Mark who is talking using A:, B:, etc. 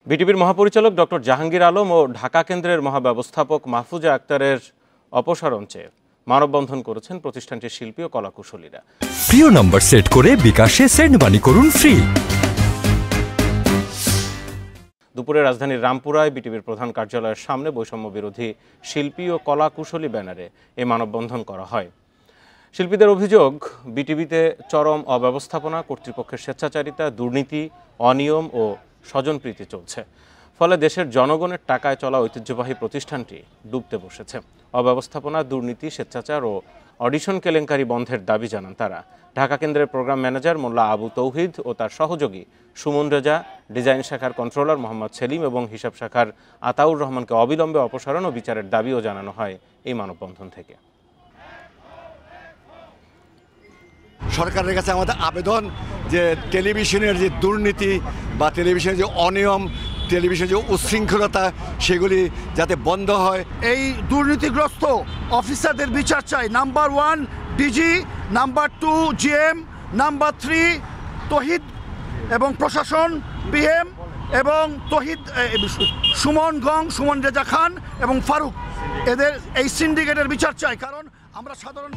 A: বিটিভির মহাপরিচালক ডক্টর জাহাঙ্গীর আলম ও ঢাকা কেন্দ্রের মহাব্যবস্থাপক মাহফুজা আক্তারের অপসারণ চেয়ে মানববন্ধন করেছেন প্রতিষ্ঠানটির শিল্পী ও কলাকুশলীরা।
B: প্রিয় নম্বর সেট করে বিকাশে সেন্ড মানি করুন ফ্রি।
A: দুপুরে রাজধানীর রামপুরায় বিটিভির প্রধান কার্যালয়ের সামনে বৈষম্য বিরোধী শিল্পী ও কলাকুশলী ব্যানারে এই মানববন্ধন করা হয়। শিল্পীদের অভিযোগ, বিটিভিতে চরম অব্যবস্থাপনা, কর্তৃপক্ষের স্বেচ্ছাচারিতা, দুর্নীতি, অনিয়ম ও স্বজনপ্রীতি চলছে। ফলে দেশের জনগণের টাকায় চলা ঐতিহ্যবাহী প্রতিষ্ঠানটি ডুবতে বসেছে। অব্যবস্থাপনা, দুর্নীতি, স্বেচ্ছাচার ও অডিশন কেলেঙ্কারি বন্ধের দাবি জানান তারা। ঢাকা কেন্দ্রের প্রোগ্রাম ম্যানেজার মোল্লা আবু তৌহিদ ও তার সহযোগী সুমন রেজা, ডিজাইন শাখার কন্ট্রোলার মোহাম্মদ সেলিম এবং হিসাব শাখার আতাউর রহমানকে অবিলম্বে অপসারণ ও বিচারের দাবিও জানানো হয় এই মানববন্ধন থেকে।
C: সরকারের কাছে আমাদের আবেদন যে টেলিভিশনের যে দুর্নীতি বা টেলিভিশনের যে অনিয়ম, টেলিভিশনের যে উচ্ছৃঙ্খলতা, সেগুলি যাতে বন্ধ হয়।
D: এই দুর্নীতিগ্রস্ত অফিসারদের বিচার চাই। Number 1 DG, number 2 GM, number 3 Tohid এবং প্রশাসন পিএম এবং তহিদ, সুমন গং, সুমন রেজা খান এবং ফারুক, এদের এই সিন্ডিকেটের বিচার চাই। কারণ আমরা সাধারণ